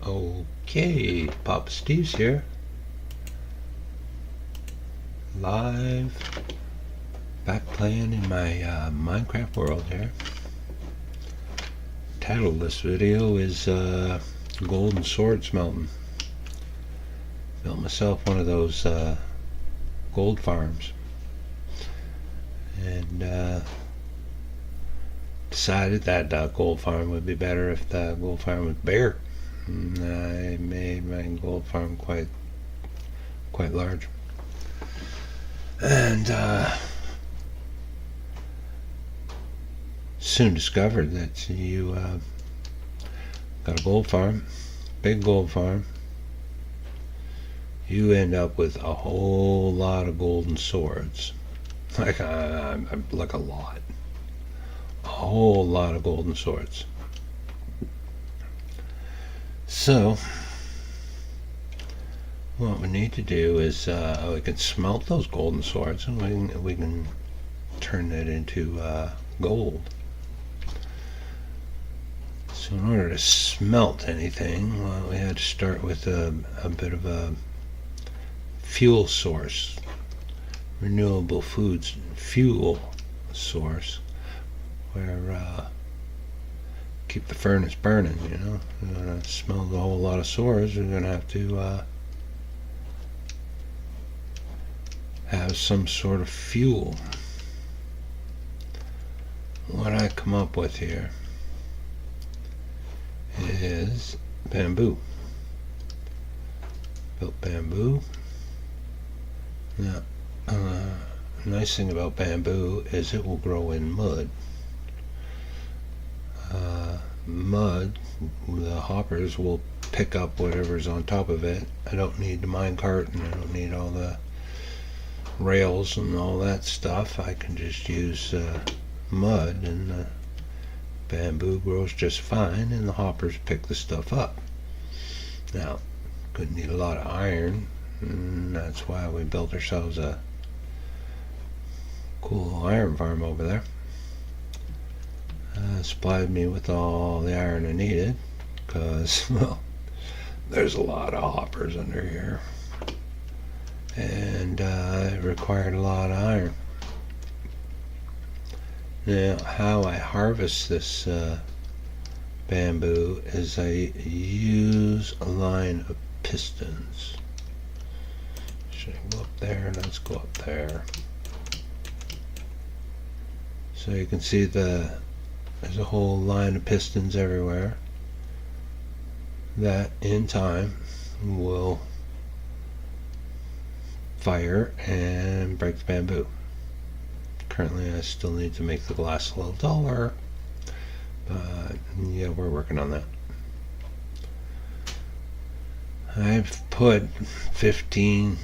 Okay, Poppasteves here. Live. Back playing in my Minecraft world here. Title of this video is Golden Sword Smelting. Built myself one of those gold farms. And decided that gold farm would be better if the gold farm was bigger. And I made my gold farm quite large. And soon discovered that you got a gold farm, big gold farm, you end up with a whole lot of golden swords. Like a whole lot of golden swords. So what we need to do is we can smelt those golden swords, and we can turn that into gold. So in order to smelt anything, well, we had to start with a bit of a fuel source, renewable foods fuel source, where keep the furnace burning. You know, we're gonna smelt a whole lot of swords. We're gonna have to have some sort of fuel. What I come up with here is bamboo. Built bamboo. Now, nice thing about bamboo is it will grow in mud. Mud, the hoppers will pick up whatever's on top of it. I don't need the minecart, and I don't need all the rails and all that stuff. I can just use mud, and bamboo grows just fine, and the hoppers pick the stuff up. Now, could need a lot of iron, and that's why we built ourselves a cool iron farm over there. Supplied me with all the iron I needed, because, well, there's a lot of hoppers under here, and it required a lot of iron. Now, how I harvest this bamboo is I use a line of pistons. Should I go up there? Let's go up there. So you can see there's a whole line of pistons everywhere that in time will fire and break the bamboo. Currently I still need to make the glass a little duller, but yeah, we're working on that. I've put 15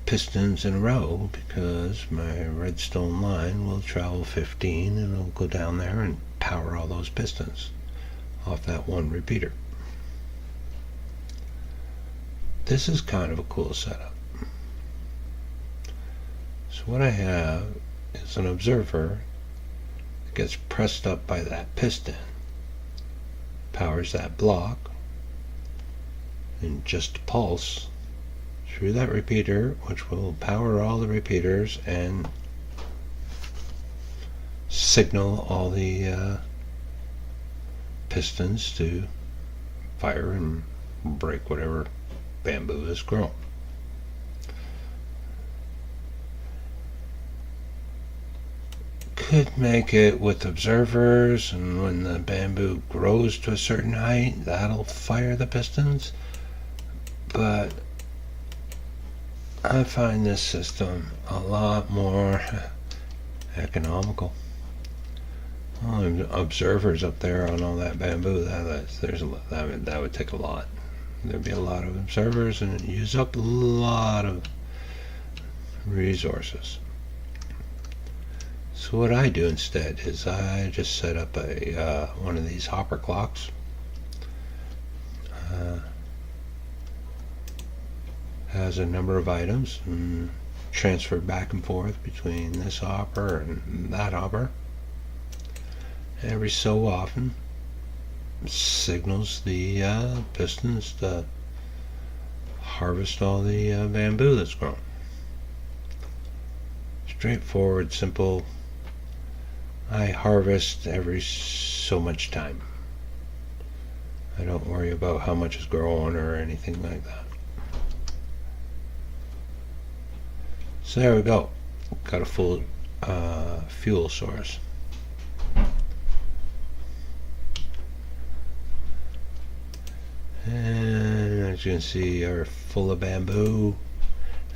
pistons in a row because my redstone line will travel 15, and it'll go down there and power all those pistons off that one repeater. This is kind of a cool setup. So what I have is an observer that gets pressed up by that piston, powers that block, and just a pulse through that repeater, which will power all the repeaters and signal all the pistons to fire and break whatever bamboo is grown. Could make it with observers, and when the bamboo grows to a certain height, that'll fire the pistons, but I find this system a lot more economical. Observers up there on all that bamboo, that would take a lot. There'd be a lot of observers, and it'd use up a lot of resources. So what I do instead is I just set up a one of these hopper clocks. Has a number of items and transfer back and forth between this hopper and that hopper. Every so often signals the pistons to harvest all the bamboo that's grown. Straightforward, simple. I harvest every so much time. I don't worry about how much is growing or anything like that. So there we go. Got a full fuel source. And as you can see, are full of bamboo.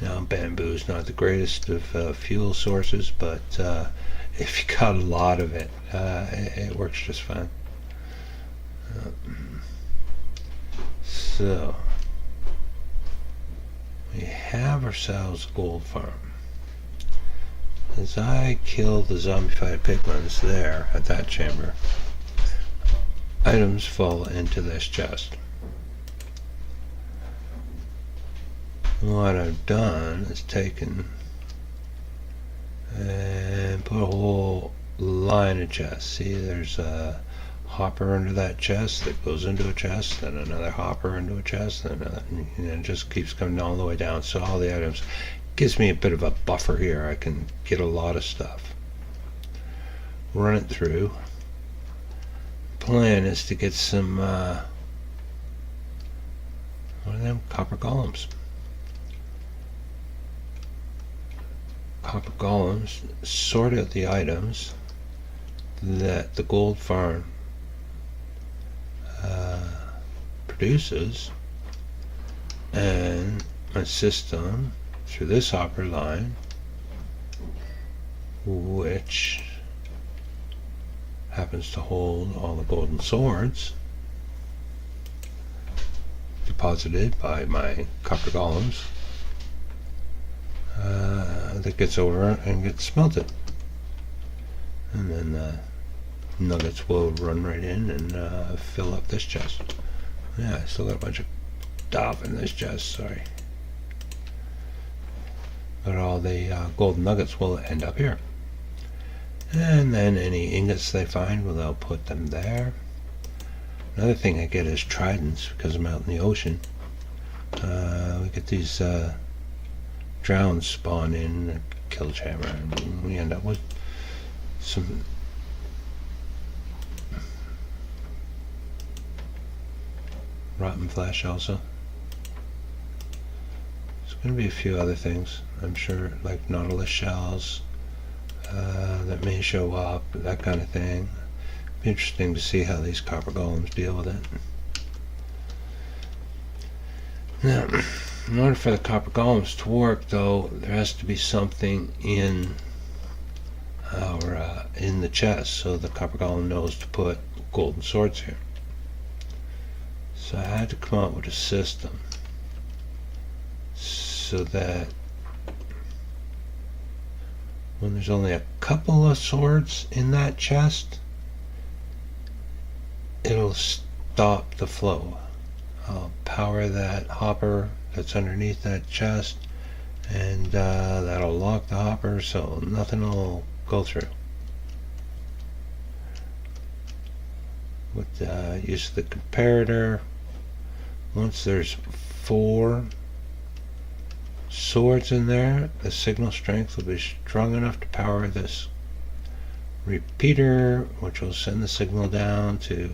Now, bamboo is not the greatest of fuel sources, but if you got a lot of it, it works just fine. So we have ourselves a gold farm. As I kill the zombified piglins there at that chamber, items fall into this chest. What I've done is taken and put a whole line of chests. See, there's a hopper under that chest that goes into a chest, then another hopper into a chest, and it just keeps coming all the way down. So all the items gives me a bit of a buffer here. I can get a lot of stuff. Run it through. Plan is to get some what are them? Copper golems. Copper golems, sort out the items that the gold farm produces, and my system through this hopper line, which happens to hold all the golden swords deposited by my copper golems, that gets over and gets smelted, and then nuggets will run right in and fill up this chest. Yeah, I still got a bunch of stuff in this chest, sorry. But all the golden nuggets will end up here. And then any ingots they find, well, they'll put them there. Another thing I get is tridents because I'm out in the ocean. We get these drowns spawn in a kill chamber, and we end up with some rotten flesh also. There's going to be a few other things, I'm sure, like nautilus shells that may show up, that kind of thing. Be interesting to see how these copper golems deal with it. Now, in order for the copper golems to work, though, there has to be something in in the chest, so the copper golem knows to put golden swords here. So I had to come up with a system so that when there's only a couple of swords in that chest, it'll stop the flow. I'll power that hopper that's underneath that chest, and that'll lock the hopper so nothing will go through. With the use of the comparator, once there's 4 swords in there, the signal strength will be strong enough to power this repeater, which will send the signal down to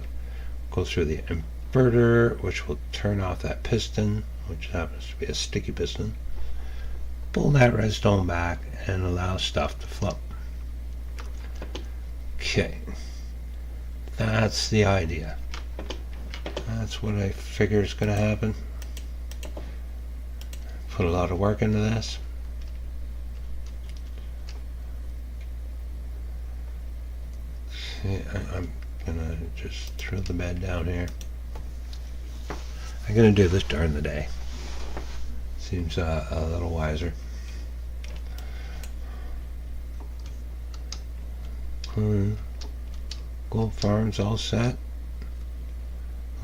go through the inverter, which will turn off that piston, which happens to be a sticky piston, pull that redstone back, and allow stuff to flow. Okay, that's the idea. That's what I figure is going to happen. Put a lot of work into this. Okay, I'm gonna just throw the bed down here. I'm gonna do this during the day. Seems a little wiser. Gold farm's all set.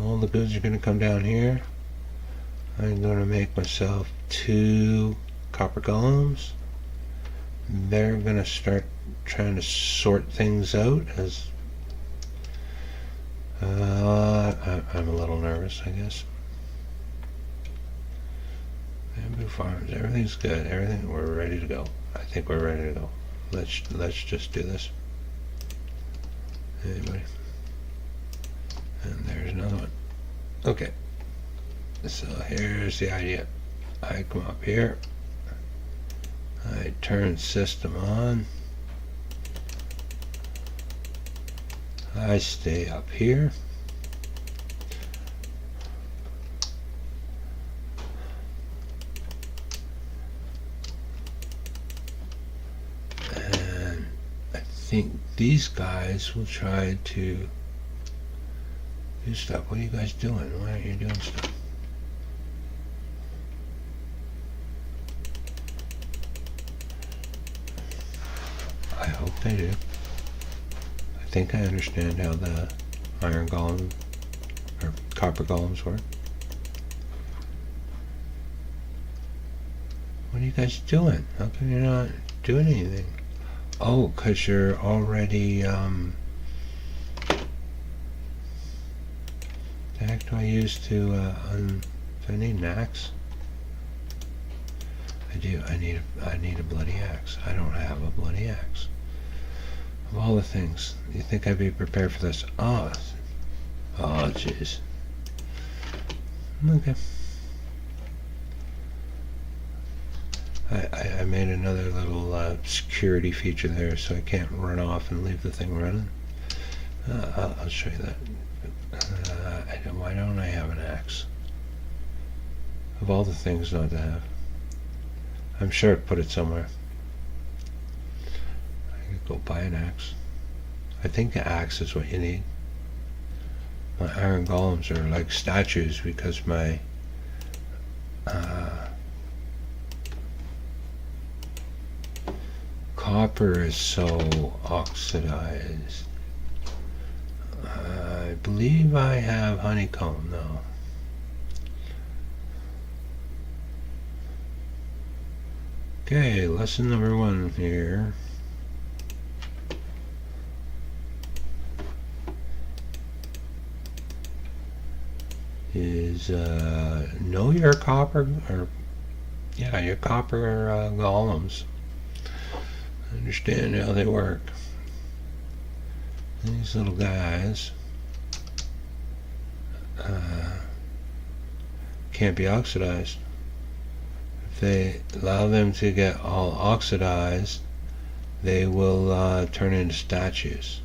All the goods are gonna come down here. I'm gonna make myself 2 copper golems. They're gonna start trying to sort things out as I'm a little nervous, I guess. Bamboo farms, everything's good. Everything, we're ready to go. I think we're ready to go. Let's just do this. Anybody? And there's another one. Okay. So here's the idea. I come up here. I turn system on. I stay up here. And I think these guys will try to do stuff. What are you guys doing? Why aren't you doing stuff? I hope they do. I think I understand how the iron golem or copper golems work. What are you guys doing? How come you're not doing anything? Oh, because you're already, the heck do I use to, do I need an axe? I do. I need a bloody axe. I don't have a bloody axe. Of all the things, you think I'd be prepared for this? Oh, jeez. Okay. I made another little security feature there, so I can't run off and leave the thing running. I'll show you that. Why don't I have an axe? Of all the things not to have. I'm sure I'd put it somewhere. I could go buy an axe. I think the axe is what you need. My iron golems are like statues because my copper is so oxidized. I believe I have honeycomb though. Okay, lesson number 1 here. Is know your copper, or yeah, your copper golems. Understand how they work. These little guys can't be oxidized. If they allow them to get all oxidized, they will turn into statues.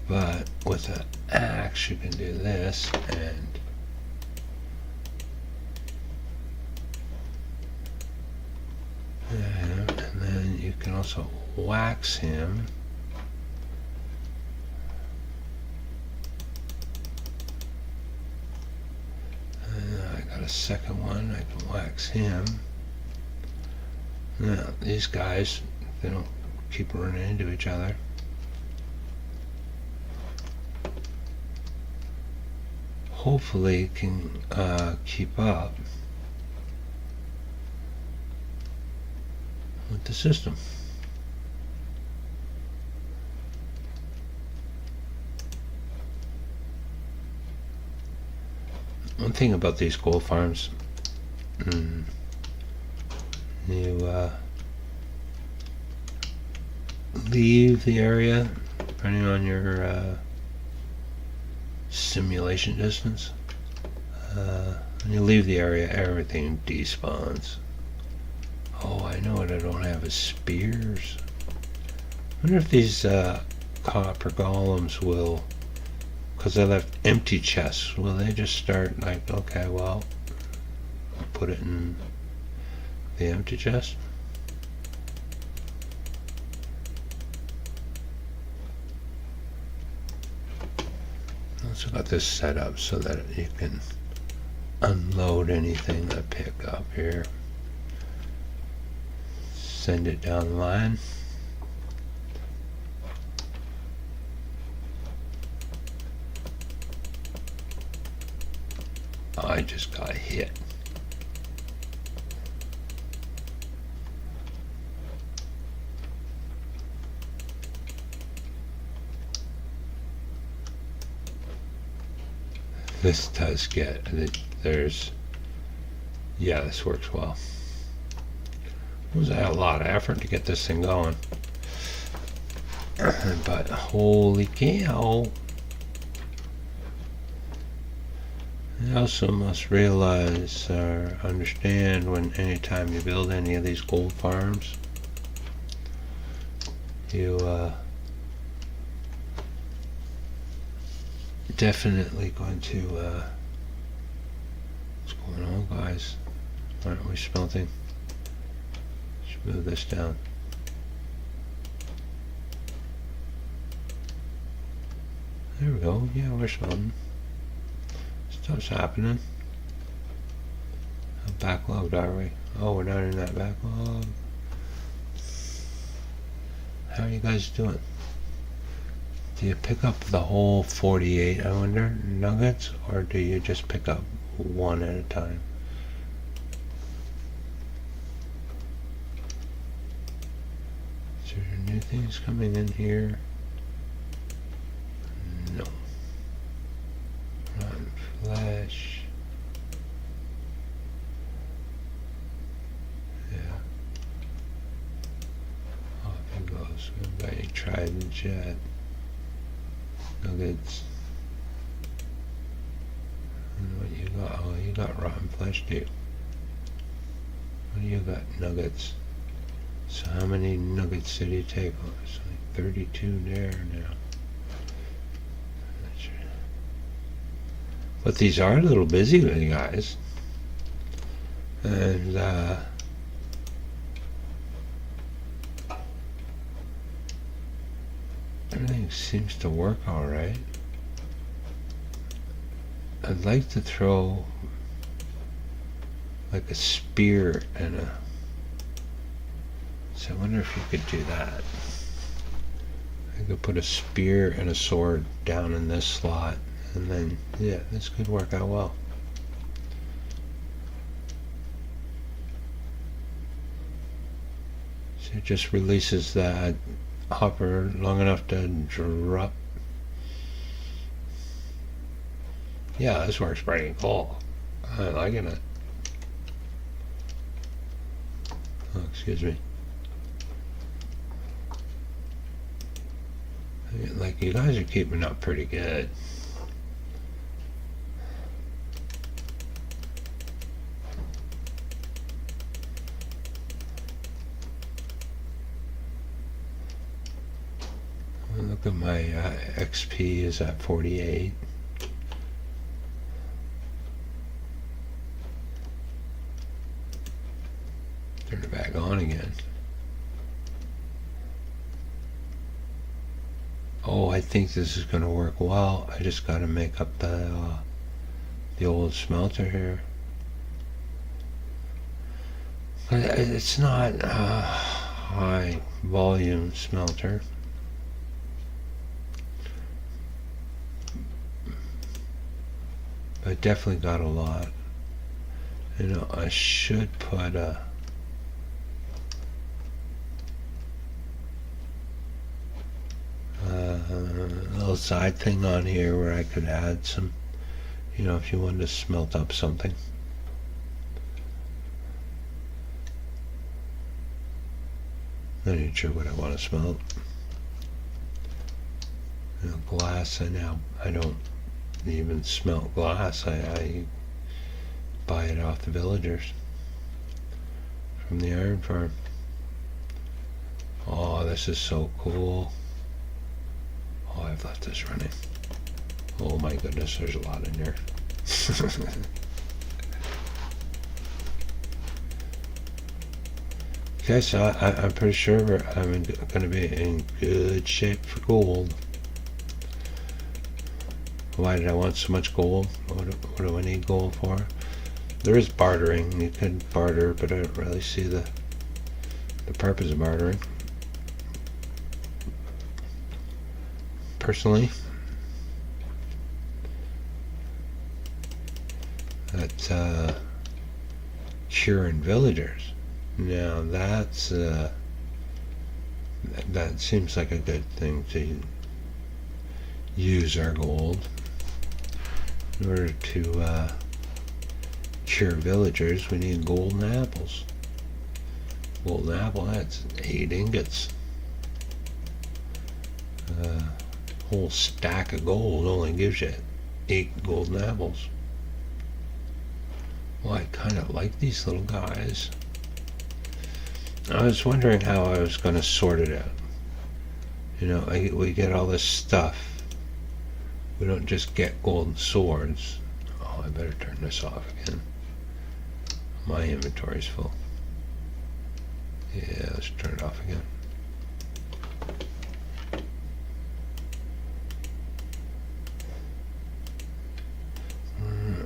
But with an axe, you can do this and then you can also wax him. And I got a second one, I can wax him. Now, these guys, they don't keep running into each other. Hopefully can keep up with the system. One thing about these gold farms, you leave the area depending on your simulation distance. When you leave the area, everything despawns. Oh, I know what I don't have is spears. I wonder if these copper golems will, because I left empty chests, will they just start like, okay, well, I'll put it in the empty chest? Also got this set up so that you can unload anything that pick up here. Send it down the line. I just got hit. this does get, there's, yeah, this works well. It was a lot of effort to get this thing going. But holy cow. You also must realize or understand when anytime you build any of these gold farms, you definitely going to what's going on, guys? Why aren't we smelting? Let's move this down. There we go. Yeah, we're smelting. Stuff's happening. How backlogged are we? Oh, we're not in that backlog. How are you guys doing? Do you pick up the whole 48, I wonder, nuggets, or do you just pick up one at a time? Is there new things coming in here? No. Rotten flesh. Yeah. Off he goes. We haven't got any tridents yet. Nuggets. And what you got? Oh, you got rotten flesh too. What do you got? Nuggets. So how many nuggets did he take? Oh, it's like 32 there now. But these are a little busy, guys. And everything seems to work all right. I'd like to throw like a spear and a... So I wonder if you could do that. I could put a spear and a sword down in this slot, and then, yeah, this could work out well. So it just releases that hopper long enough to drop. Yeah, this works pretty cool. I'm liking it. Oh, excuse me. Like, you guys are keeping up pretty good. Look at my XP is at 48. Turn it back on again. Oh, I think this is going to work well. I just got to make up the old smelter here. But it's not a high volume smelter. But I definitely got a lot. You know, I should put a little side thing on here where I could add some, you know, if you wanted to smelt up something. Not even sure what I want to smelt. You know, glass, I don't even smelt glass. I buy it off the villagers from the iron farm. Oh, this is so cool. Oh, I've left this running. Oh my goodness, there's a lot in there. Okay, so I'm pretty sure I'm going to be in good shape for gold. Why did I want so much gold? What do I need gold for? There is bartering. You can barter, but I don't really see the purpose of bartering. Personally, that's curing villagers. Now that's that seems like a good thing to use our gold. In order to cheer villagers, we need golden apples. Golden apple, that's 8 ingots. Whole stack of gold only gives you 8 golden apples. Well, I kind of like these little guys. I was wondering how I was going to sort it out. You know, we get all this stuff. We don't just get golden swords. Oh, I better turn this off again. My inventory's full. Yeah, let's turn it off again.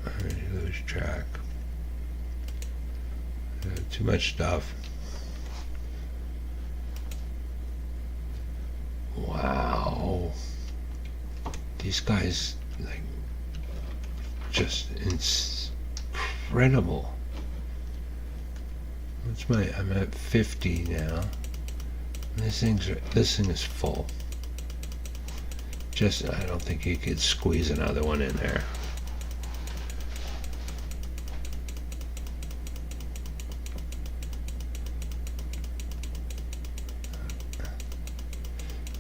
I lose track. Too much stuff. Wow. These guys, like, just incredible. I'm at 50 now. This thing is full. I don't think you could squeeze another one in there.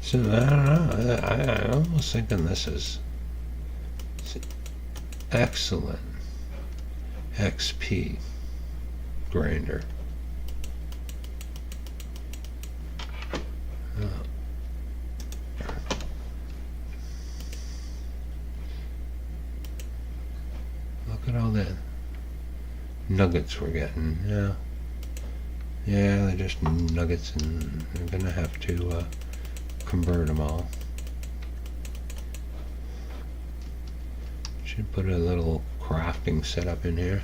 So I don't know. I'm almost thinking this is excellent XP grinder. Look at all the nuggets we're getting. Yeah, they're just nuggets, and I'm gonna have to convert them all. Should put a little crafting setup in here.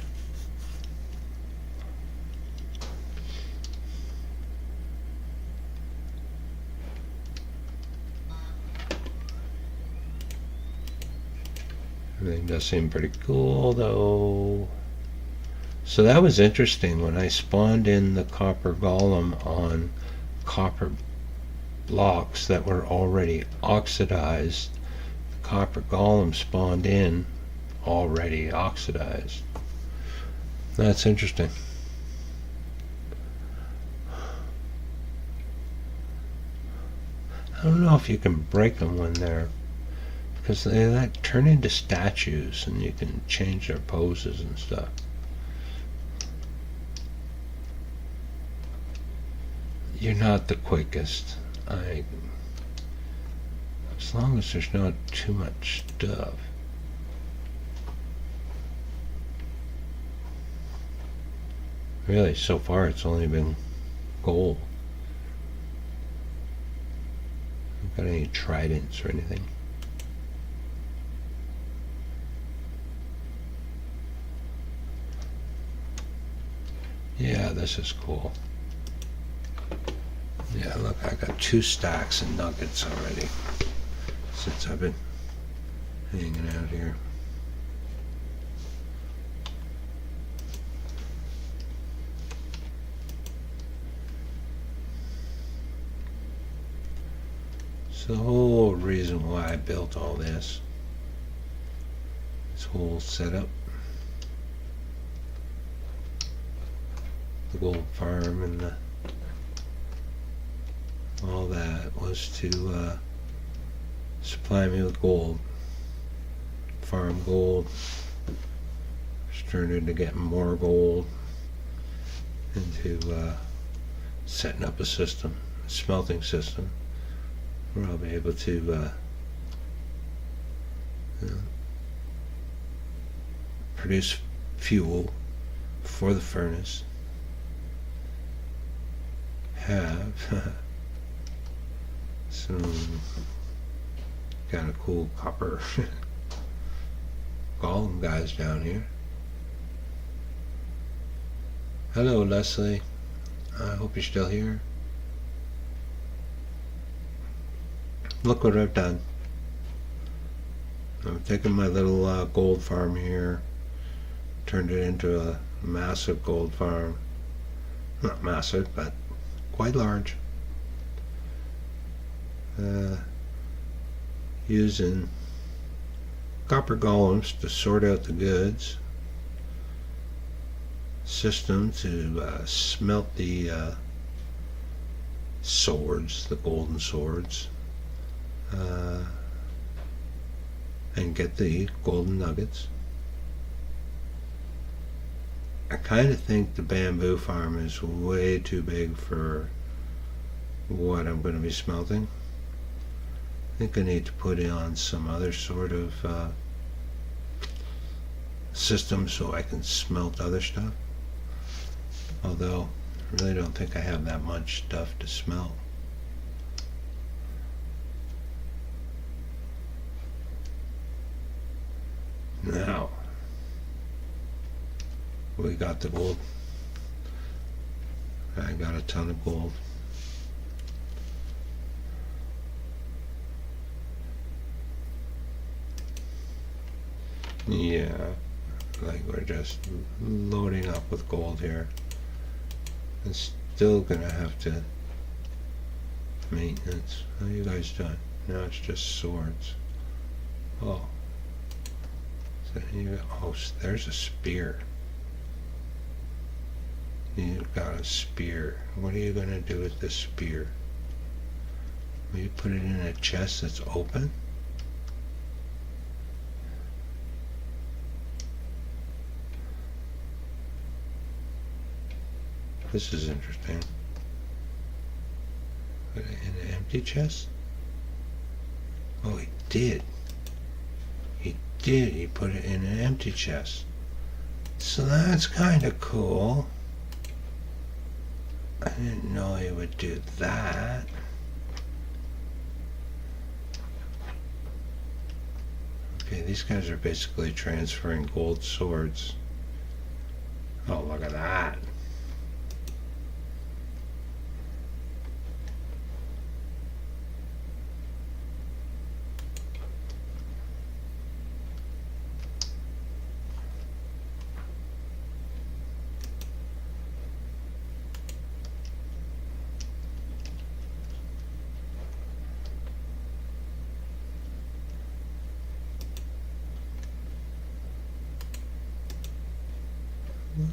Everything does seem pretty cool though. So that was interesting. When I spawned in the copper golem on copper blocks that were already oxidized, the copper golem spawned in already oxidized. That's interesting. I don't know if you can break them when they're, because they like turn into statues and you can change their poses and stuff. You're not the quickest. As long as there's not too much stuff. Really, so far it's only been gold. Haven't got any tridents or anything. Yeah, this is cool. Yeah, look, I got 2 stacks of nuggets already since I've been hanging out here. So the whole reason why I built all this whole setup, the gold farm and all that, was to supply me with gold, farm gold, started to get more gold, into setting up a system, a smelting system, where I'll be able to you know, produce fuel for the furnace, have some kind of cool copper golem guys down here. Hello, Leslie. I hope you're still here. Look what I've done. I'm taking my little gold farm here, turned it into a massive gold farm. Not massive, but quite large. Using copper golems to sort out the goods, system to smelt the swords, the golden swords, and get the golden nuggets. I kind of think the bamboo farm is way too big for what I'm going to be smelting. I think I need to put in some other sort of system so I can smelt other stuff. Although, I really don't think I have that much stuff to smelt. Now, we got the gold. I got a ton of gold. Yeah, like we're just loading up with gold here. It's still gonna have to maintenance. How you guys doing? Now it's just swords. Oh, so there's a spear. You've got a spear. What are you gonna do with this spear? Will you put it in a chest that's open? This is interesting. Put it in an empty chest? Oh, he did. He did. He put it in an empty chest. So that's kind of cool. I didn't know he would do that. Okay, these guys are basically transferring gold swords. Oh, look at that.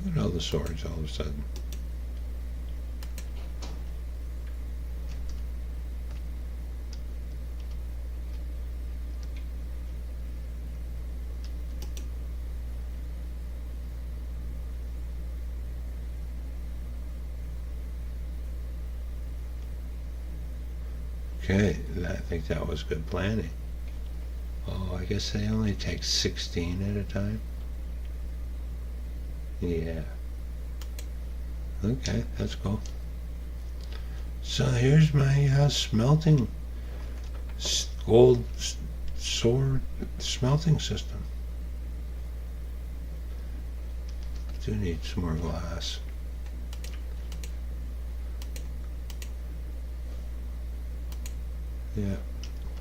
Look at all the swords all of a sudden. Okay, I think that was good planning. Oh, I guess they only take 16 at a time. Yeah. Okay, that's cool. So here's my smelting gold sword smelting system. Do need some more glass. Yeah,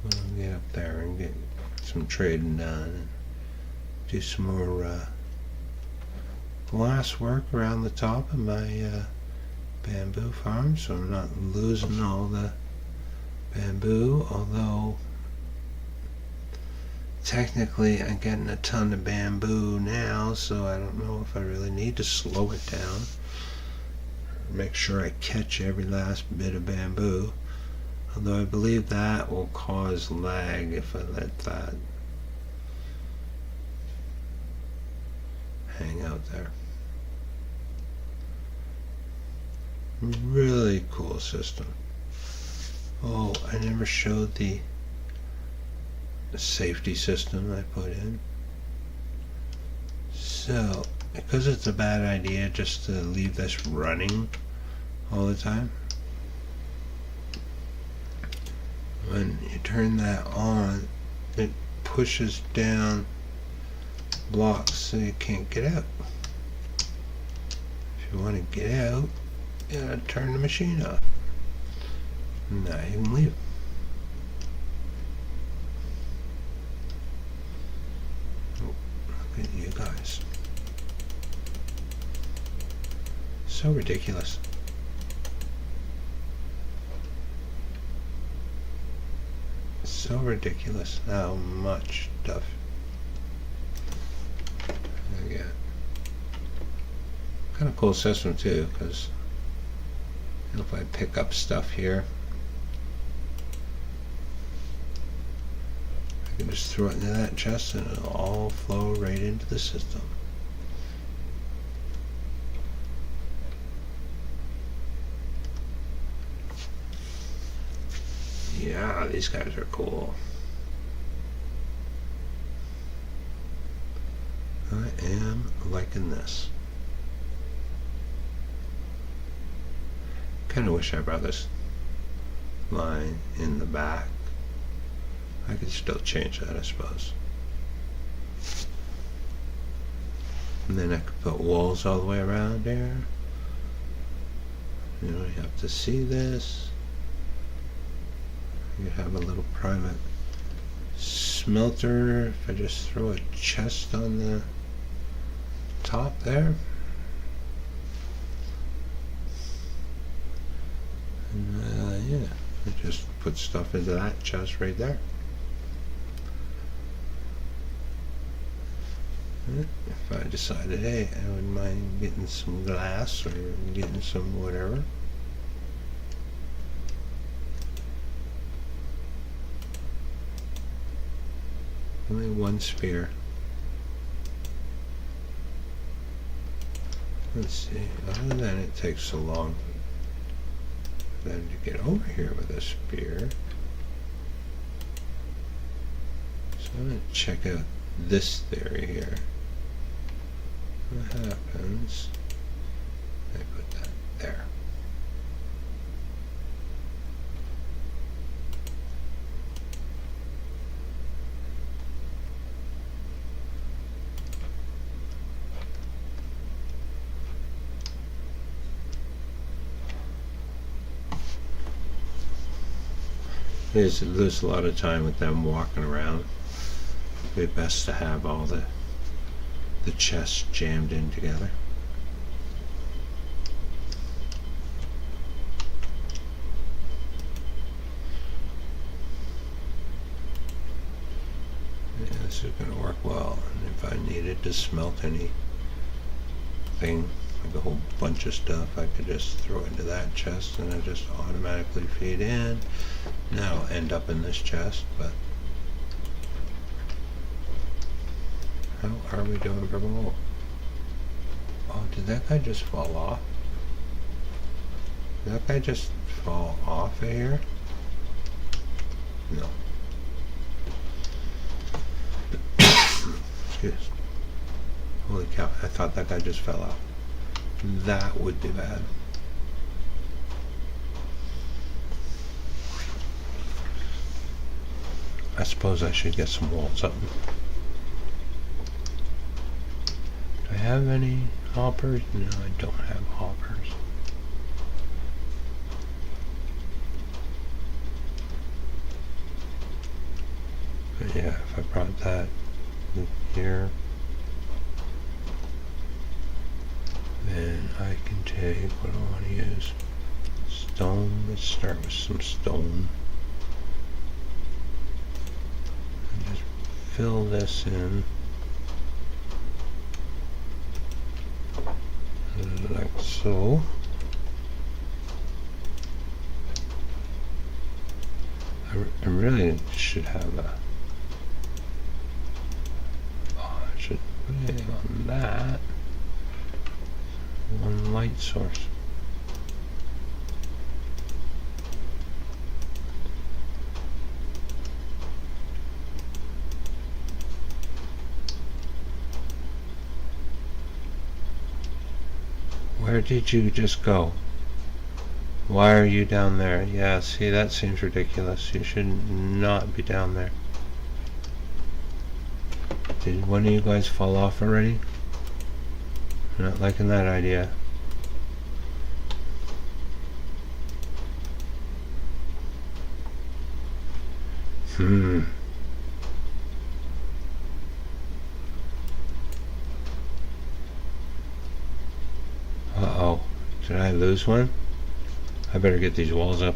we'll get up there and get some trading done and do some more glass work around the top of my bamboo farm, so I'm not losing all the bamboo, although technically I'm getting a ton of bamboo now, so I don't know if I really need to slow it down or make sure I catch every last bit of bamboo, although I believe that will cause lag if I let that hang out there. Really cool system. Oh, I never showed the safety system I put in. So, because it's a bad idea just to leave this running all the time, when you turn that on, it pushes down blocks so you can't get out. If you want to get out, you gotta turn the machine off. Now you can leave. Oh, look at you guys. So ridiculous. So ridiculous how much stuff Kind of cool system too, because if I pick up stuff here, I can just throw it into that chest and it'll all flow right into the system. Yeah, these guys are cool. I am liking this. Kind of wish I brought this line in the back. I could still change that, I suppose. And then I could put walls all the way around there. You don't have to see this. You have a little private smelter. If I just throw a chest on the top there. And yeah, I just put stuff into that chest right there. If I decided, hey, I wouldn't mind getting some glass or getting some whatever. Only one spear. Let's see, other than it takes so long then to get over here with a spear. So I'm going to check out this theory here. What happens? I put that there. There's a lot of time with them walking around. It'd be best to have all the chests jammed in together. Yeah, this is going to work well. And if I needed to smelt anything, like a whole bunch of stuff, I could just throw it into that chest and it just automatically feed in. Now it'll end up in this chest, but how are we doing for roll? Oh, did that guy just fall off? Did that guy just fall off of here? No. Excuse. Holy cow, I thought that guy just fell off. That would be bad. I suppose I should get some walls up. Do I have any hoppers? No, I don't have hoppers. But yeah, if I brought that here, then I can take what I want to use. Stone. Let's start with some stone. And just fill this in. Like so. I really should have a... Oh, I should put it on that. One light source. Where did you just go? Why are you down there? Yeah, see, that seems ridiculous. You should not be down there. Did one of you guys fall off already? I'm not liking that idea. Uh-oh. Did I lose one? I better get these walls up.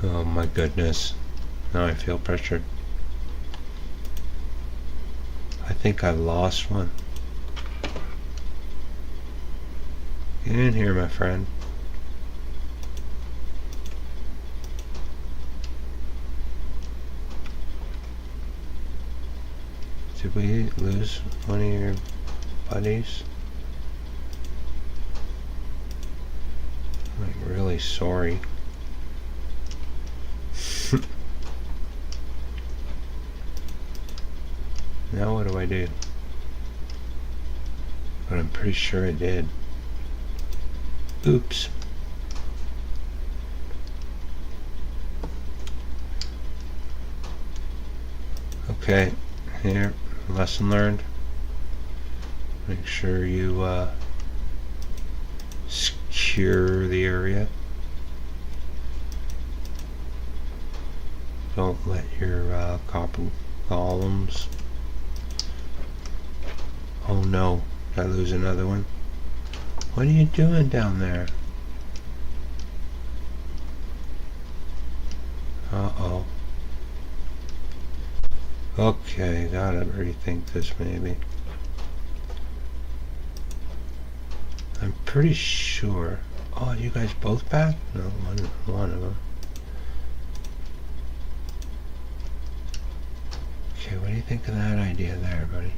Oh my goodness. Now I feel pressured. I think I've lost one. Get in here, my friend. Did we lose one of your buddies? I'm like really sorry. Now what do I do? But I'm pretty sure I did. Oops. Okay, here, lesson learned. Make sure you secure the area. Don't let your copper columns. Oh no, did I lose another one? What are you doing down there? Uh-oh. Okay, gotta rethink this maybe. I'm pretty sure. Oh, you guys both back? No, one of them. Okay, what do you think of that idea there, buddy?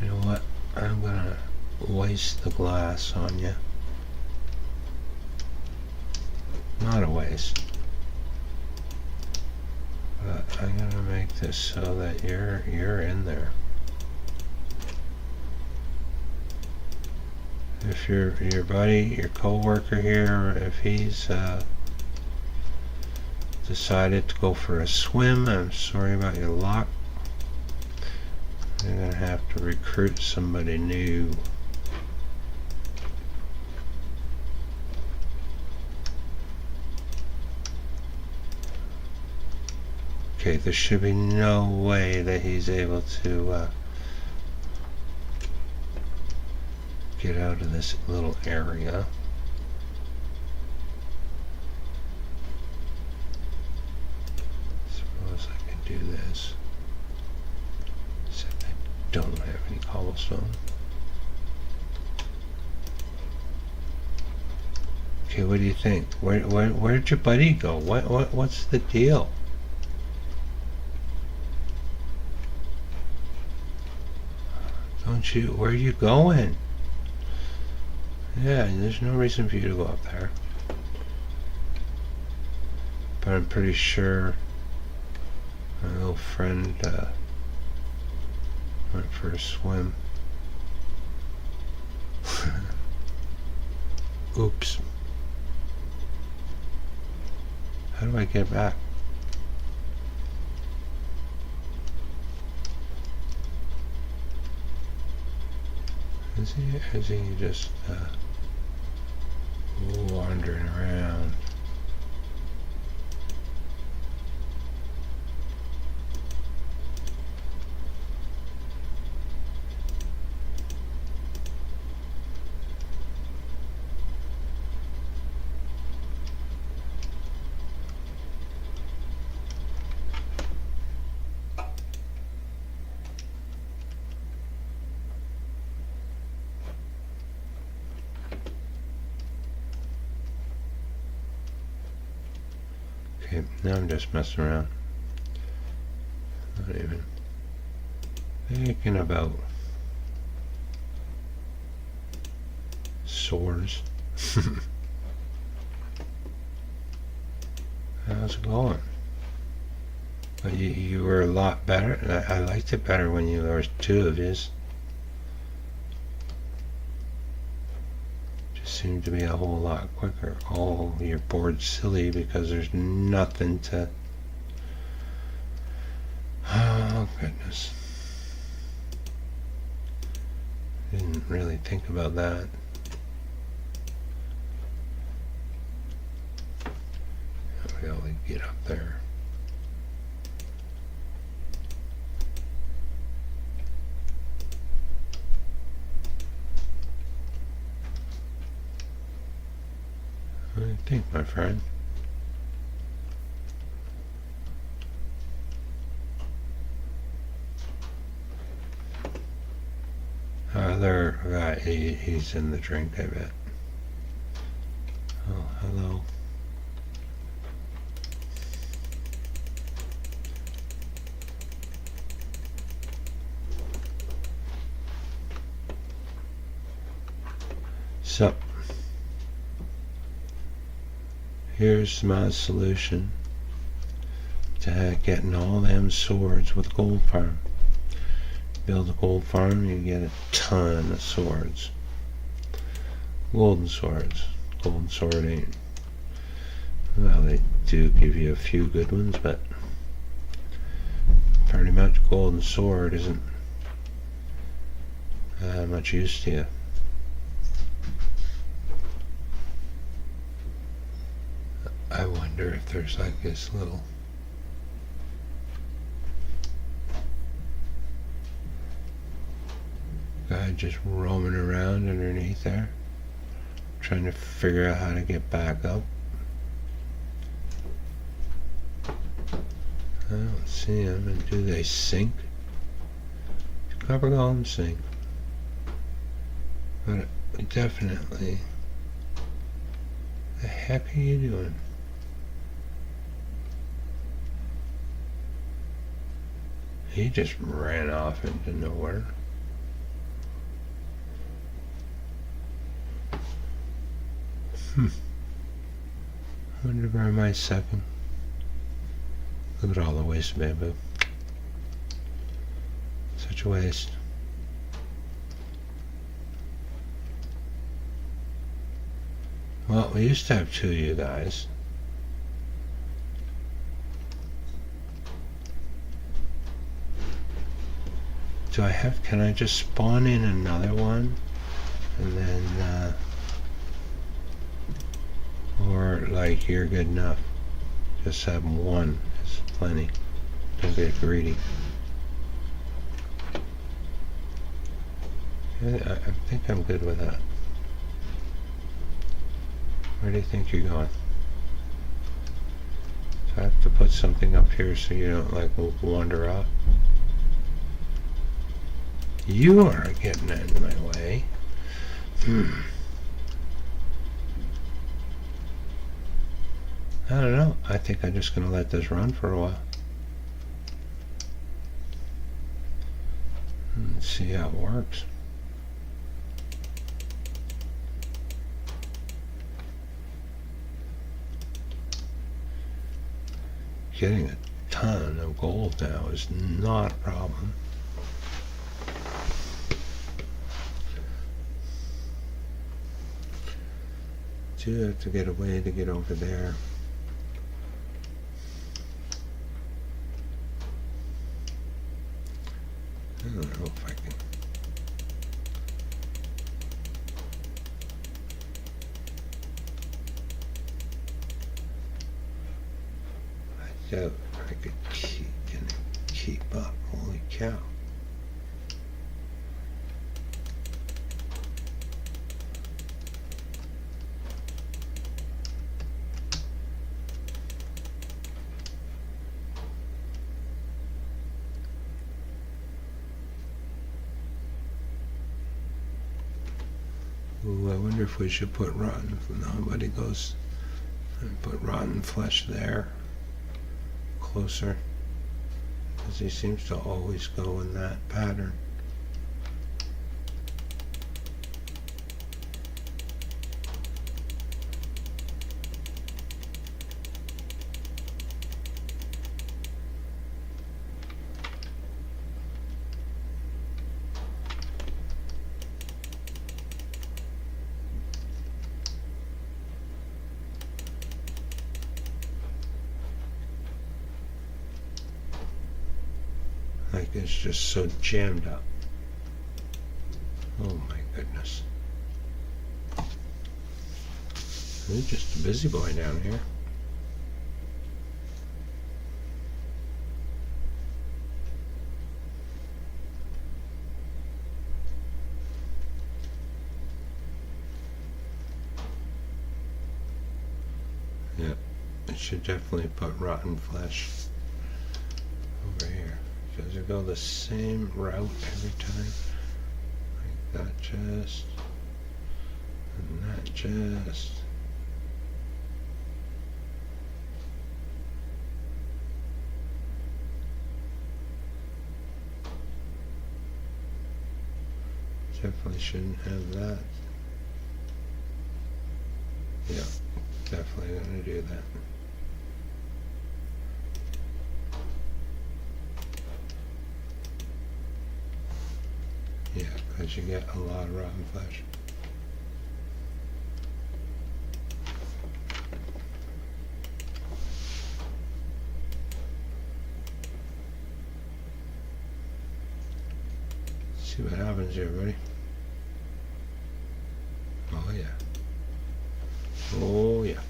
You know what? I'm gonna waste the glass on you. Not a waste. But I'm gonna make this so that you're in there. If your buddy, your co-worker here, if he's decided to go for a swim, I'm sorry about your luck. You're gonna have to recruit somebody new. Okay, there should be no way that he's able to get out of this little area. Suppose I can do this. Except I don't have any cobblestone. Okay, what do you think? Where'd your buddy go? What's the deal? Don't you? Where are you going? Yeah, there's no reason for you to go up there. But I'm pretty sure my little friend went for a swim. Oops. How do I get back? Is he just wandering around? Okay, now I'm just messing around. Not even thinking about swords. How's it going? But you were a lot better. I liked it better when you were two of yous. Seemed to be a whole lot quicker. Oh, you're bored silly because there's nothing to... Oh, goodness. Didn't really think about that. I'll be able to get up there. What do you think, my friend? other guy, he's in the drink, I bet. Oh, hello. So, here's my solution to getting all them swords with gold farm. Build a gold farm, you get a ton of swords. Golden swords. Golden sword ain't. Well, they do give you a few good ones, but pretty much golden sword isn't much use to you. I wonder if there's like this little guy just roaming around underneath there, trying to figure out how to get back up. I don't see him. And do they sink? Copper golems sink, but definitely. The heck are you doing? He just ran off into nowhere. I wonder where my second. Look at all the waste bamboo. Such a waste. Well, we used to have two of you guys. Can I just spawn in another one? And then, or like you're good enough. Just have one is plenty. Don't get greedy. I think I'm good with that. Where do you think you're going? So I have to put something up here so you don't like wander off. You are getting in my way. I don't know. I think I'm just going to let this run for a while. Let's see how it works. Getting a ton of gold now is not a problem. Do have to get a way to get over there. I don't know if I can. I doubt I could keep up. Holy cow. Ooh, I wonder if we should put rotten. Nobody goes and put rotten flesh there, closer, because he seems to always go in that pattern. Like it's just so jammed up. Oh my goodness. He's just a busy boy down here. Yep, it should definitely put rotten flesh over here. Does it go the same route every time? Like that chest, and that chest. Definitely shouldn't have that. Yeah, definitely gonna do that. Yeah, because you get a lot of rotten flesh. See what happens here, buddy. Oh yeah. Oh yeah.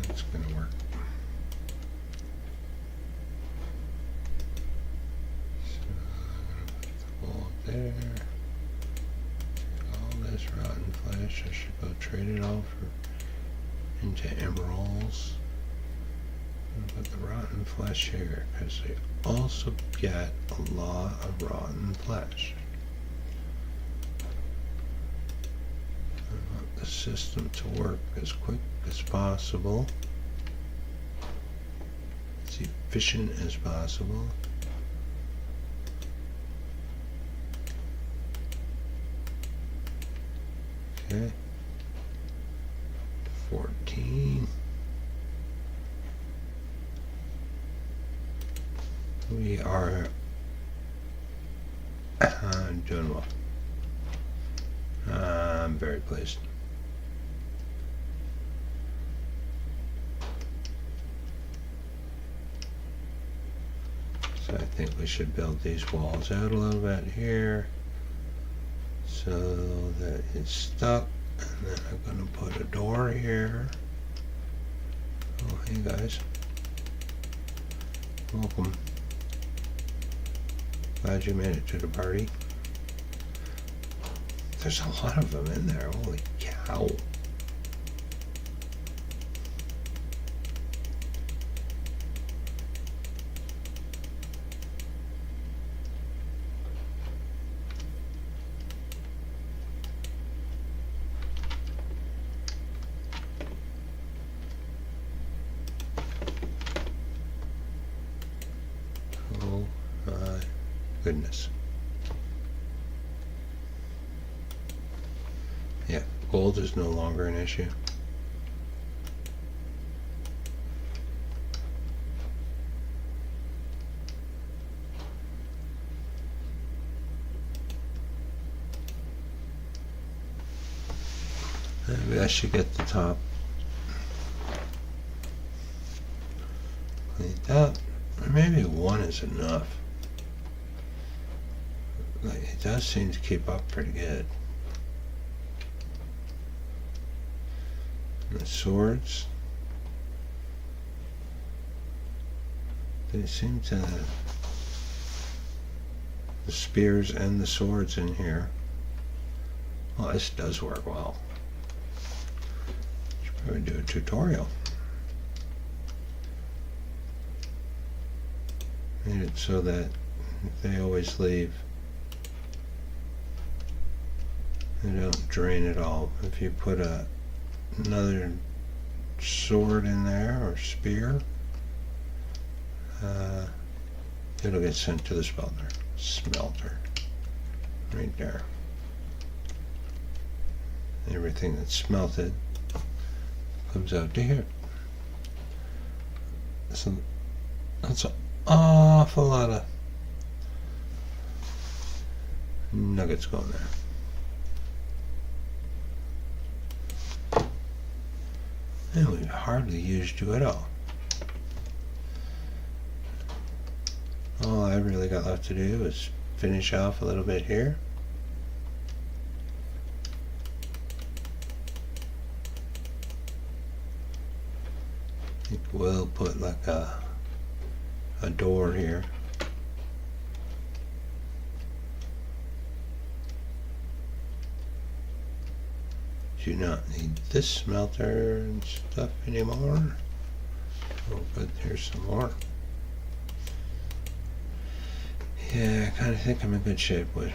It's gonna work. So I'm gonna put the ball up there. Take all this rotten flesh. I should go trade it all into emeralds. And put the rotten flesh here because they also get a lot of rotten flesh. I want the system to work as quick as possible, as efficient as possible. Okay. 14. We are doing well. I'm very pleased. So I think we should build these walls out a little bit here so that it's stuck. And then I'm going to put a door here. Oh, hey guys. Welcome. Glad you made it to the party. There's a lot of them in there. Holy cow. Oh my goodness. Yeah, gold is no longer an issue. Maybe I should get the top cleaned up. Or maybe one is enough. Like, it does seem to keep up pretty good. And the swords, they seem to, the spears and the swords in here. Well, this does work well. Should probably do a tutorial. Made it so that they always leave. They don't drain it all. If you put another sword in there or spear, it'll get sent to the smelter. Right there. Everything that's smelted comes out to here. So that's an awful lot of nuggets going there. And we hardly used you at all. All I really got left to do is finish off a little bit here. I think we'll put like a door here. Do not need this smelter and stuff anymore. Oh, but here's some more. Yeah, I kind of think I'm in good shape with as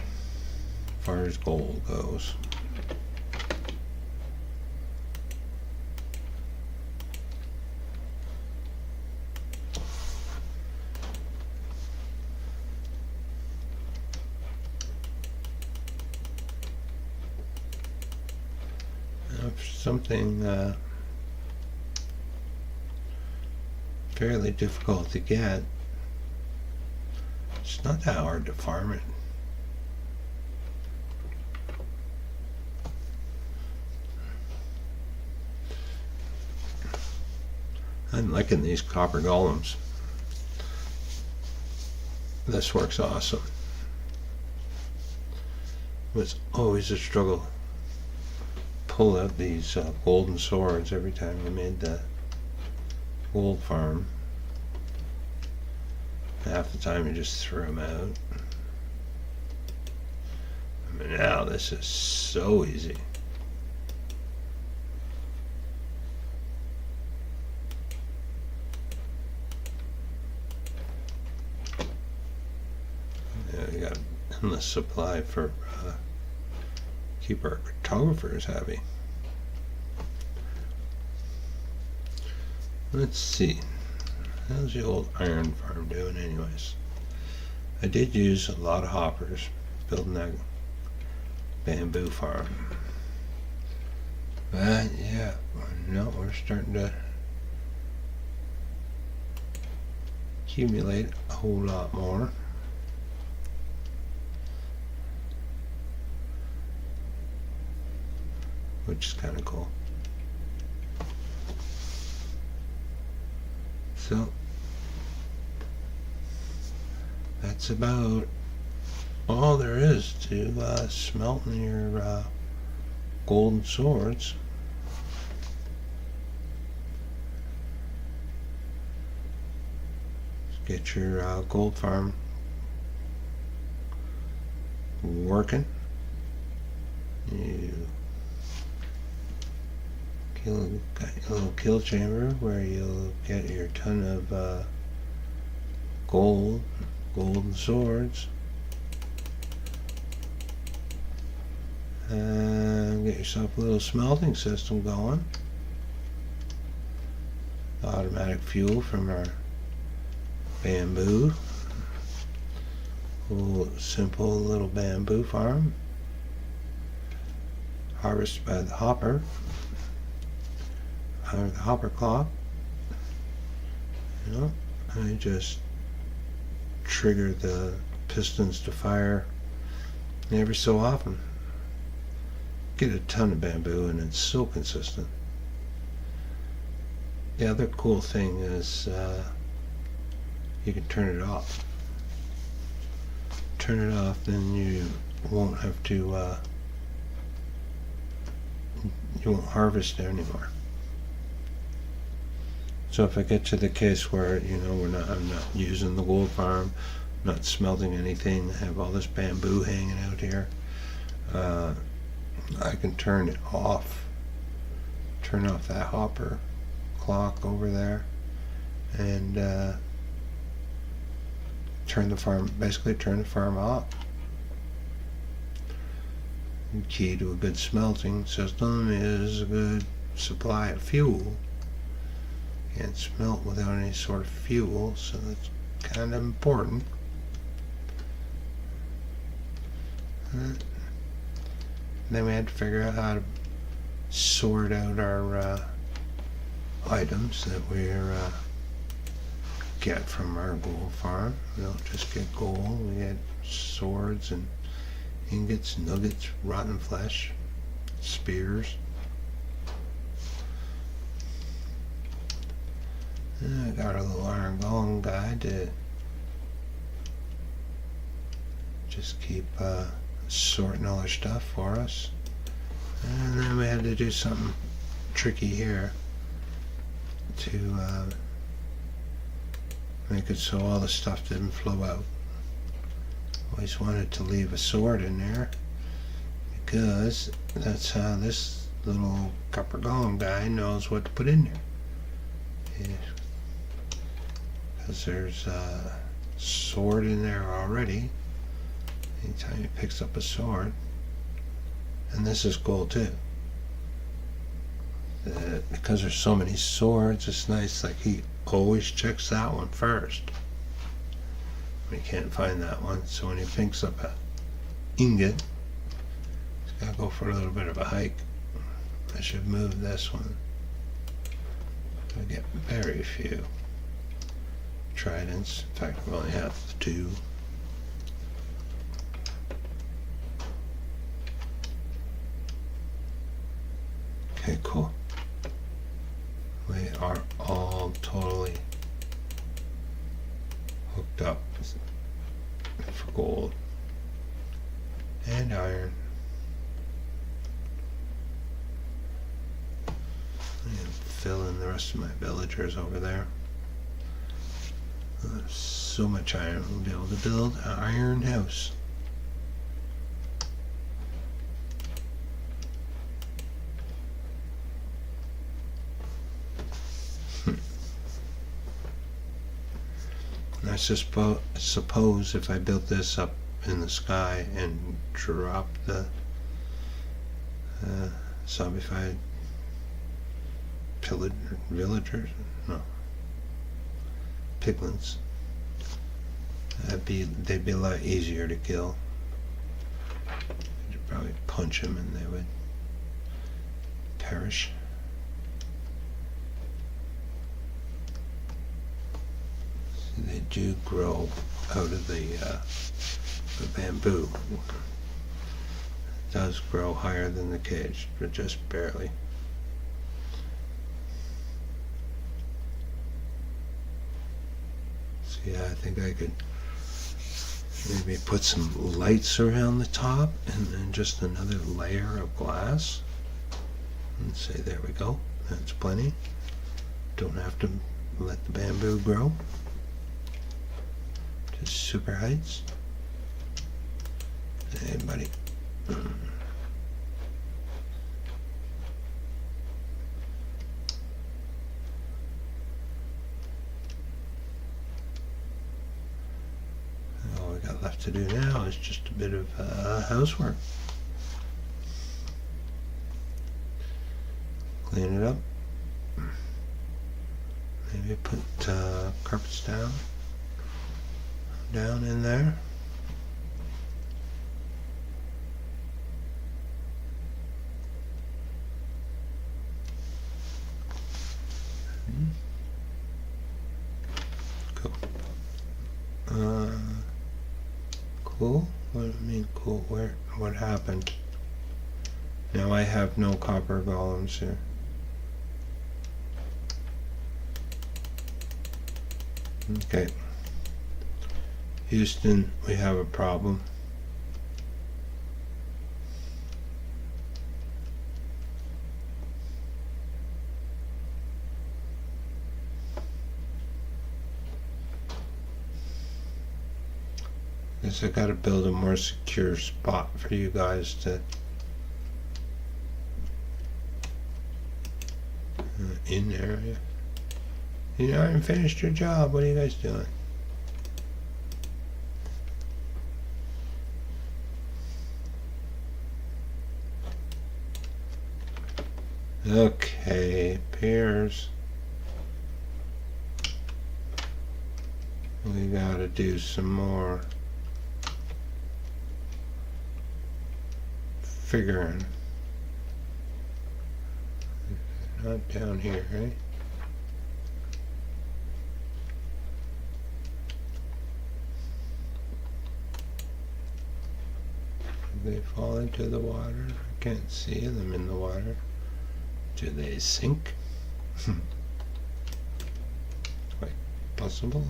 far as gold goes. Something fairly difficult to get. It's not that hard to farm it. I'm liking these copper golems. This works awesome. It was always a struggle pull out these golden swords every time I made the gold farm. Half the time you just threw them out. I mean, now this is so easy. Yeah, we got endless supply for keep our cartographers happy. Let's see. How's the old iron farm doing anyways? I did use a lot of hoppers building that bamboo farm. But yeah, no, we're starting to accumulate a whole lot more. Which is kind of cool. So that's about all there is to smelting your golden swords. Get your gold farm working. You got a little kill chamber where you'll get your ton of golden swords. Get yourself a little smelting system going. Automatic fuel from our bamboo. Simple little bamboo farm. Harvested by the hopper. Or the hopper clock. You know, I just trigger the pistons to fire every so often. Get a ton of bamboo and it's so consistent. The other cool thing is you can turn it off. Turn it off, then you won't have to you won't harvest anymore. So if I get to the case where, you know, I'm not using the gold farm, not smelting anything, I have all this bamboo hanging out here, I can turn it off. Turn off that hopper clock over there and basically turn the farm off. The key to a good smelting system is a good supply of fuel. Can't smelt without any sort of fuel, so that's kind of important. Then we had to figure out how to sort out our items that we get from our gold farm. We don't just get gold, we get swords and ingots, nuggets, rotten flesh, spears. I got our little iron golem guy to just keep sorting all our stuff for us. And then we had to do something tricky here to make it so all the stuff didn't flow out. Always wanted to leave a sword in there because that's how this little copper golem guy knows what to put in there. because there's a sword in there already. Anytime he picks up a sword. And this is cool too. Because there's so many swords, it's nice, like he always checks that one first. We can't find that one, so when he picks up a ingot, he's got to go for a little bit of a hike. I should move this one. I get very few tridents. In fact, we only have 2. Okay, cool. We are all totally hooked up for gold and iron. And fill in the rest of my villagers over there. There's so much iron, we'll be able to build an iron house. I suppose if I built this up in the sky and dropped the zombified villagers, no, piglins, they'd be a lot easier to kill. You'd probably punch them and they would perish. They do grow out of the bamboo. It does grow higher than the cage, but just barely. So yeah, I think I could maybe put some lights around the top and then just another layer of glass. And say, there we go, that's plenty. Don't have to let the bamboo grow. Super heights. Hey, buddy. All we got left to do now is just a bit of housework. Clean it up. Maybe put carpets down in there. Cool. Cool? What do you mean cool? What happened? Now I have no copper golems here. Okay. Houston, we have a problem. Guess I gotta build a more secure spot for you guys to in there. You know, I haven't finished your job. What are you guys doing? Okay, peers. We gotta do some more figuring. Not down here, right? Do they fall into the water? I can't see them in the water. Do they sink? Quite possible.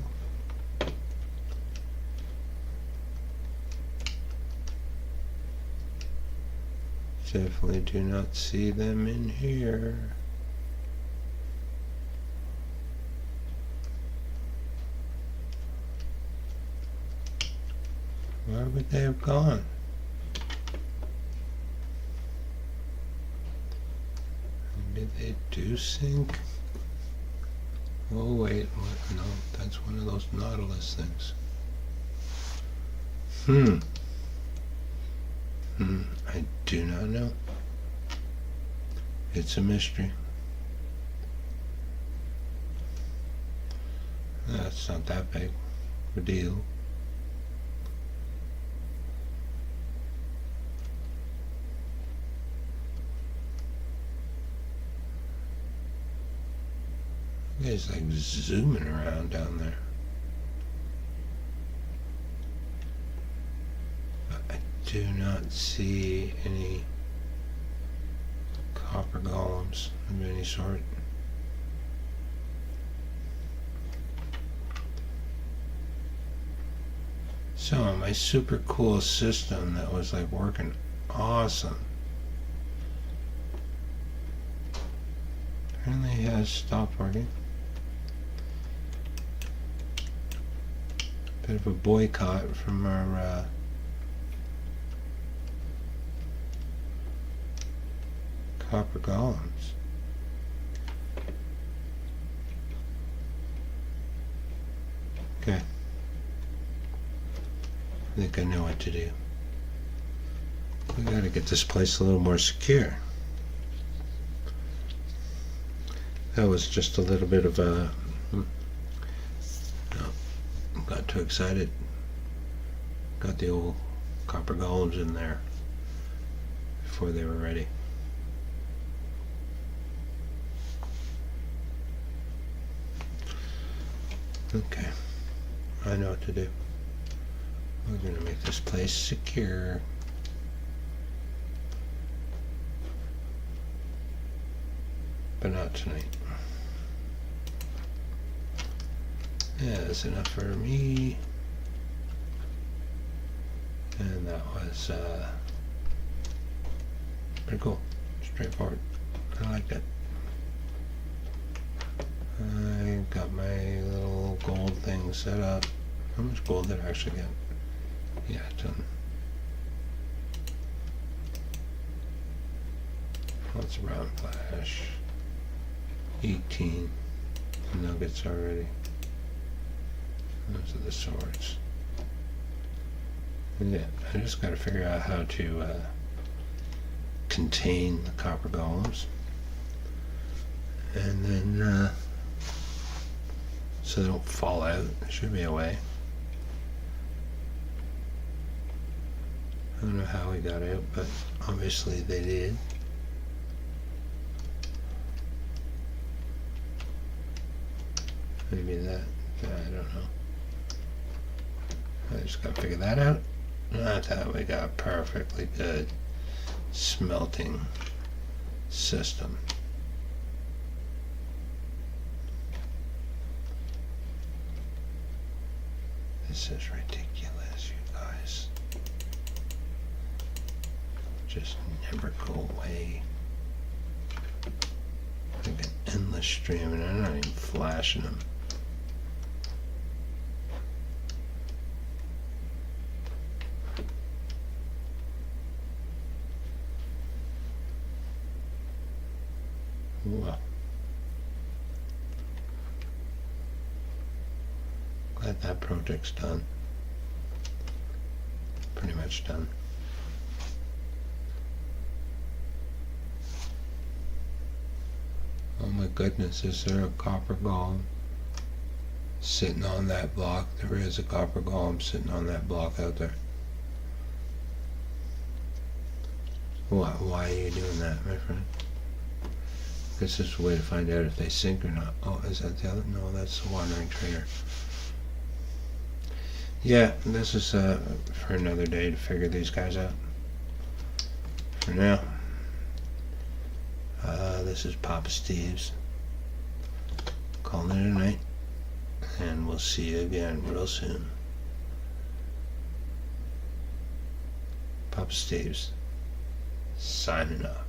Definitely do not see them in here. Where would they have gone? Maybe they do sink. Oh wait, what? No, that's one of those Nautilus things. I do not know. It's a mystery. That's not that big of a deal. You guys like zooming around down there. But I do not see any copper golems of any sort. So my super cool system that was like working awesome apparently has stopped working. Bit of a boycott from our copper golems. Okay. I think I know what to do. We gotta get this place a little more secure. That was just a little bit of a... got too excited. Got the old copper golems in there before they were ready. Okay, I know what to do. We're going to make this place secure. But not tonight. Yeah, that's enough for me. And that was pretty cool. Straightforward. I like that. I got my little gold thing set up. How much gold did I actually get? Yeah, a ton. What's a round flash? 18 nuggets already. Those are the swords. Yeah, I just got to figure out how to contain the copper golems. And then, so they don't fall out. There should be a way. I don't know how we got out, but obviously they did. Maybe that, I don't know. I just gotta figure that out. I thought we got a perfectly good smelting system. This is ridiculous, you guys. Just never go away. Like an endless stream, and I'm not even flashing them. Well, glad that project's done. Pretty much done. Oh my goodness, is there a copper golem sitting on that block? There is a copper golem sitting on that block out there. What? Why are you doing that, my friend? This is a way to find out if they sink or not. Oh, is that the other? No, that's the wandering trader. Yeah, this is for another day to figure these guys out. For now, this is Poppasteves. Calling it a night, and we'll see you again real soon. Poppasteves, signing off.